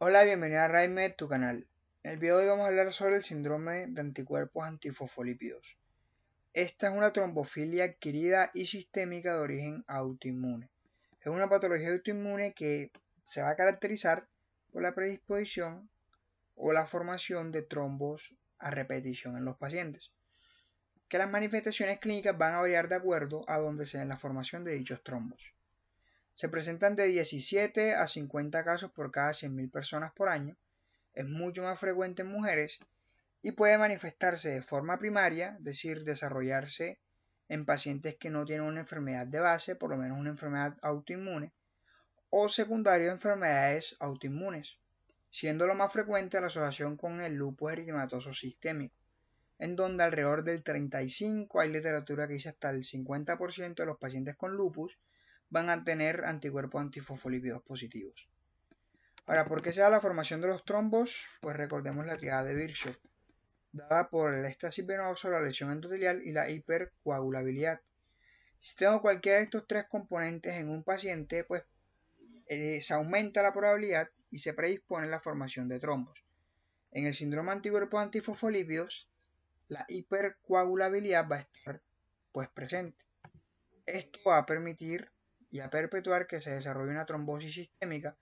Hola, bienvenida a RaiMed, tu canal. En el video de hoy vamos a hablar sobre el síndrome de anticuerpos antifosfolípidos. Esta es una trombofilia adquirida y sistémica de origen autoinmune. Es una patología autoinmune que se va a caracterizar por la predisposición o la formación de trombos a repetición en los pacientes, que las manifestaciones clínicas van a variar de acuerdo a donde se den la formación de dichos trombos. Se presentan de 17 a 50 casos por cada 100.000 personas por año. Es mucho más frecuente en mujeres y puede manifestarse de forma primaria, es decir, desarrollarse en pacientes que no tienen una enfermedad de base, por lo menos una enfermedad autoinmune, o secundario de enfermedades autoinmunes, siendo lo más frecuente la asociación con el lupus eritematoso sistémico, en donde alrededor del 35%, hay literatura que dice hasta el 50% de los pacientes con lupus van a tener anticuerpos antifosfolípidos positivos. Ahora, ¿por qué se da la formación de los trombos? Pues recordemos la triada de Virchow, dada por el éxtasis venoso, la lesión endotelial y la hipercoagulabilidad. Si tengo cualquiera de estos tres componentes en un paciente, pues se aumenta la probabilidad y se predispone la formación de trombos. En el síndrome anticuerpos antifosfolípidos, la hipercoagulabilidad va a estar pues presente. Esto va a permitir y a perpetuar que se desarrolle una trombosis sistémica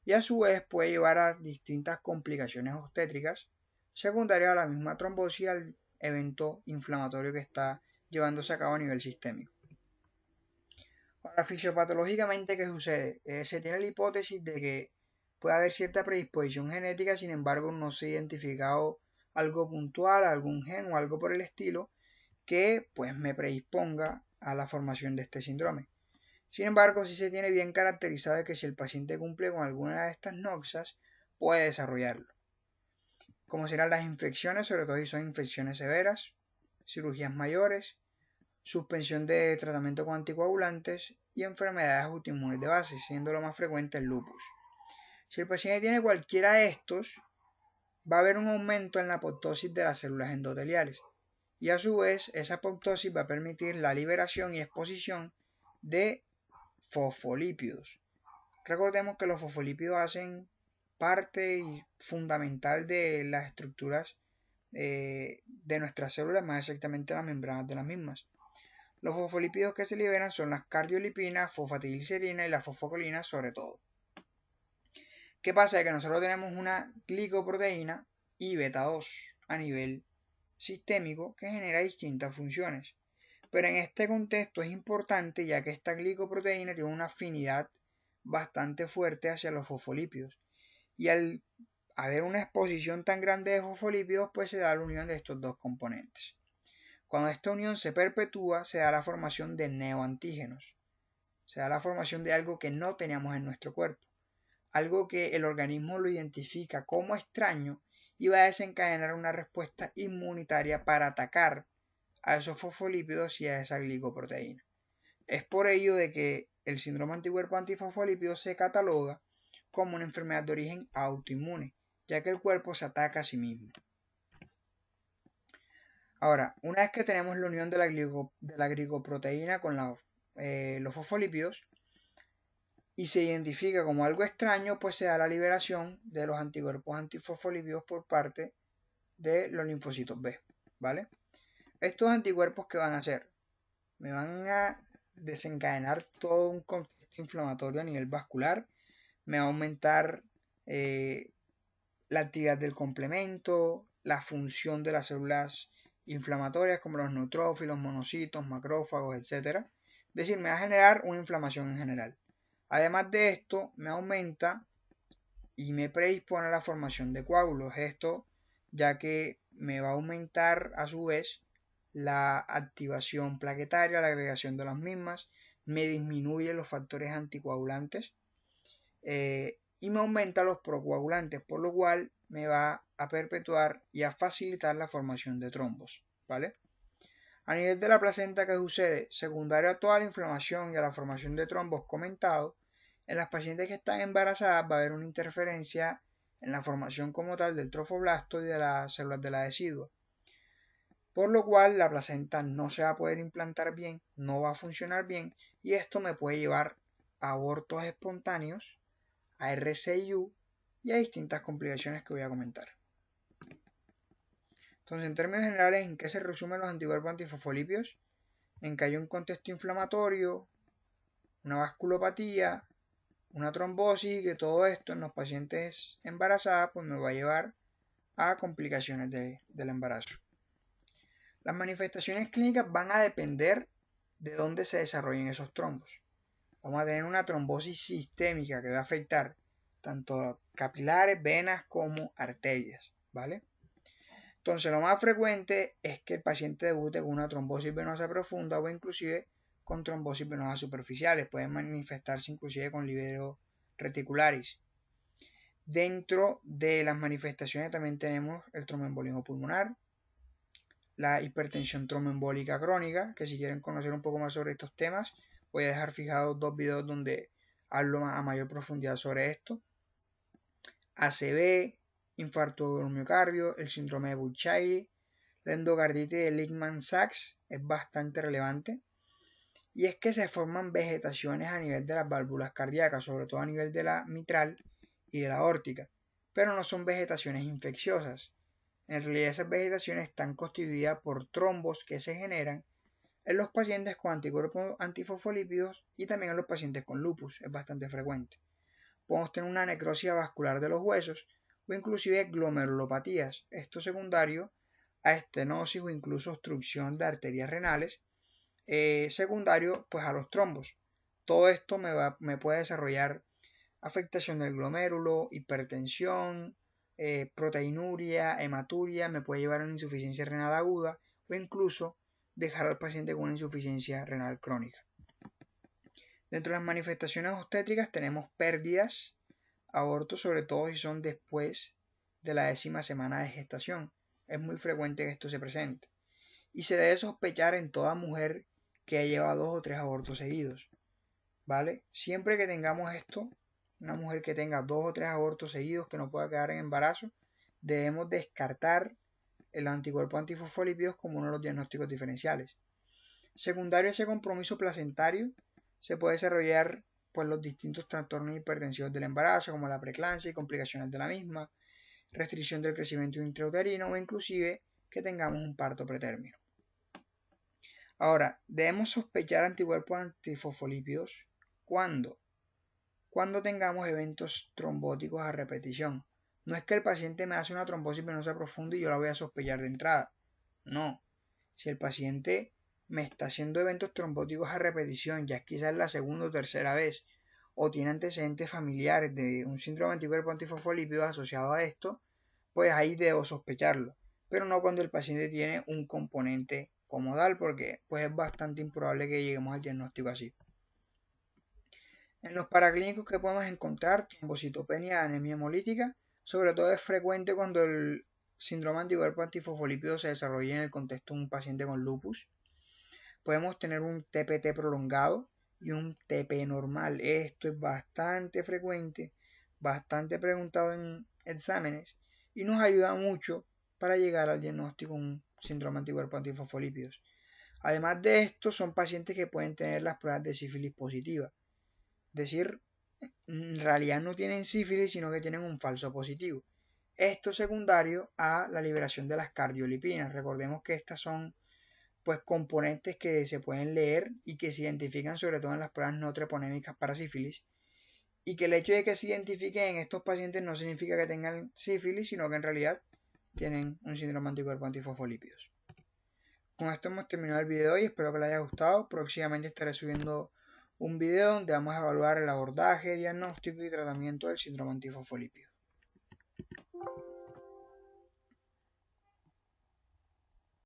y a su vez puede llevar a distintas complicaciones obstétricas secundarias a la misma trombosis y al evento inflamatorio que está llevándose a cabo a nivel sistémico. Ahora, fisiopatológicamente, ¿qué sucede? Se tiene la hipótesis de que puede haber cierta predisposición genética, sin embargo no se ha identificado algo puntual, algún gen o algo por el estilo que pues me predisponga a la formación de este síndrome. Sin embargo, sí se tiene bien caracterizado de que si el paciente cumple con alguna de estas noxas, puede desarrollarlo. Como serán las infecciones, sobre todo si son infecciones severas, cirugías mayores, suspensión de tratamiento con anticoagulantes y enfermedades autoinmunes de base, siendo lo más frecuente el lupus. Si el paciente tiene cualquiera de estos, va a haber un aumento en la apoptosis de las células endoteliales y a su vez esa apoptosis va a permitir la liberación y exposición de fosfolípidos. Recordemos que los fosfolípidos hacen parte fundamental de las estructuras de nuestras células, más exactamente las membranas de las mismas. Los fosfolípidos que se liberan son las cardiolipinas, fosfatidilcerina y la fosfocolina sobre todo. ¿Qué pasa? Que nosotros tenemos una glicoproteína y beta 2 a nivel sistémico que genera distintas funciones. Pero en este contexto es importante ya que esta glicoproteína tiene una afinidad bastante fuerte hacia los fosfolípidos. Y al haber una exposición tan grande de fosfolípidos, pues se da la unión de estos dos componentes. Cuando esta unión se perpetúa, se da la formación de neoantígenos. Se da la formación de algo que no teníamos en nuestro cuerpo. Algo que el organismo lo identifica como extraño y va a desencadenar una respuesta inmunitaria para atacar a esos fosfolípidos y a esa glicoproteína. Es por ello de que el síndrome anticuerpo antifosfolípido se cataloga como una enfermedad de origen autoinmune, ya que el cuerpo se ataca a sí mismo. Ahora, una vez que tenemos la unión de la glicoproteína con los fosfolípidos y se identifica como algo extraño, pues se da la liberación de los anticuerpos antifosfolípidos por parte de los linfocitos B, ¿vale? Estos anticuerpos, ¿qué van a hacer? Me van a desencadenar todo un contexto inflamatorio a nivel vascular, me va a aumentar la actividad del complemento, la función de las células inflamatorias como los neutrófilos, monocitos, macrófagos, etc. Es decir, me va a generar una inflamación en general. Además de esto, me aumenta y me predispone a la formación de coágulos. Esto ya que me va a aumentar a su vez la activación plaquetaria, la agregación de las mismas, me disminuye los factores anticoagulantes y me aumenta los procoagulantes, por lo cual me va a perpetuar y a facilitar la formación de trombos, ¿vale? A nivel de la placenta, ¿qué sucede? Secundario a toda la inflamación y a la formación de trombos comentado, en las pacientes que están embarazadas va a haber una interferencia en la formación como tal del trofoblasto y de las células de la decidua, por lo cual la placenta no se va a poder implantar bien, no va a funcionar bien y esto me puede llevar a abortos espontáneos, a RCIU y a distintas complicaciones que voy a comentar. Entonces, en términos generales, ¿en qué se resumen los anticuerpos antifosfolípidos? En que hay un contexto inflamatorio, una vasculopatía, una trombosis, y que todo esto en los pacientes embarazadas pues me va a llevar a complicaciones del embarazo. Las manifestaciones clínicas van a depender de dónde se desarrollen esos trombos. Vamos a tener una trombosis sistémica que va a afectar tanto capilares, venas como arterias, ¿vale? Entonces, lo más frecuente es que el paciente debute con una trombosis venosa profunda o inclusive con trombosis venosas superficiales. Pueden manifestarse inclusive con lívido reticularis. Dentro de las manifestaciones también tenemos el tromboembolismo pulmonar, la hipertensión tromboembólica crónica, que si quieren conocer un poco más sobre estos temas, voy a dejar fijados 2 videos donde hablo a mayor profundidad sobre esto. ACV, infarto del miocardio, el síndrome de Budd-Chiari, la endocarditis de Lehmann-Sachs es bastante relevante. Y es que se forman vegetaciones a nivel de las válvulas cardíacas, sobre todo a nivel de la mitral y de la aórtica, pero no son vegetaciones infecciosas. En realidad esas vegetaciones están constituidas por trombos que se generan en los pacientes con anticuerpos antifosfolípidos y también en los pacientes con lupus, es bastante frecuente. Podemos tener una necrosis vascular de los huesos o inclusive glomerulopatías, esto secundario a estenosis o incluso obstrucción de arterias renales, secundario pues a los trombos. Todo esto me puede desarrollar afectación del glomérulo, hipertensión, proteinuria, hematuria, me puede llevar a una insuficiencia renal aguda o incluso dejar al paciente con una insuficiencia renal crónica. Dentro de las manifestaciones obstétricas tenemos pérdidas, abortos, sobre todo si son después de la 10ª semana de gestación. Es muy frecuente que esto se presente. Y se debe sospechar en toda mujer que lleva 2 o 3 abortos seguidos. ¿Vale? Siempre que tengamos esto, una mujer que tenga 2 o 3 abortos seguidos que no pueda quedar en embarazo, debemos descartar el anticuerpo antifosfolípidos como uno de los diagnósticos diferenciales. Secundario a ese compromiso placentario, se puede desarrollar pues, los distintos trastornos hipertensivos del embarazo, como la preeclampsia y complicaciones de la misma, restricción del crecimiento intrauterino o inclusive que tengamos un parto pretérmino. Ahora, debemos sospechar anticuerpos antifosfolípidos cuando tengamos eventos trombóticos a repetición. No es que el paciente me hace una trombosis venosa profunda y yo la voy a sospechar de entrada. No. Si el paciente me está haciendo eventos trombóticos a repetición, ya quizás la segunda o tercera vez, o tiene antecedentes familiares de un síndrome de anticuerpos antifosfolípidos asociado a esto, pues ahí debo sospecharlo. Pero no cuando el paciente tiene un componente comodal, porque pues es bastante improbable que lleguemos al diagnóstico así. En los paraclínicos que podemos encontrar trombocitopenia, anemia hemolítica, sobre todo es frecuente cuando el síndrome anticuerpo antifosfolípido se desarrolla en el contexto de un paciente con lupus. Podemos tener un TPT prolongado y un TP normal. Esto es bastante frecuente, bastante preguntado en exámenes y nos ayuda mucho para llegar al diagnóstico de un síndrome anticuerpo antifosfolípidos. Además de esto, son pacientes que pueden tener las pruebas de sífilis positivas. Es decir, en realidad no tienen sífilis, sino que tienen un falso positivo. Esto secundario a la liberación de las cardiolipinas. Recordemos que estas son pues componentes que se pueden leer y que se identifican sobre todo en las pruebas no treponémicas para sífilis, y que el hecho de que se identifiquen en estos pacientes no significa que tengan sífilis, sino que en realidad tienen un síndrome anticuerpo antifosfolípidos. Con esto hemos terminado el video y espero que les haya gustado. Próximamente estaré subiendo un video donde vamos a evaluar el abordaje, diagnóstico y tratamiento del síndrome antifosfolípido.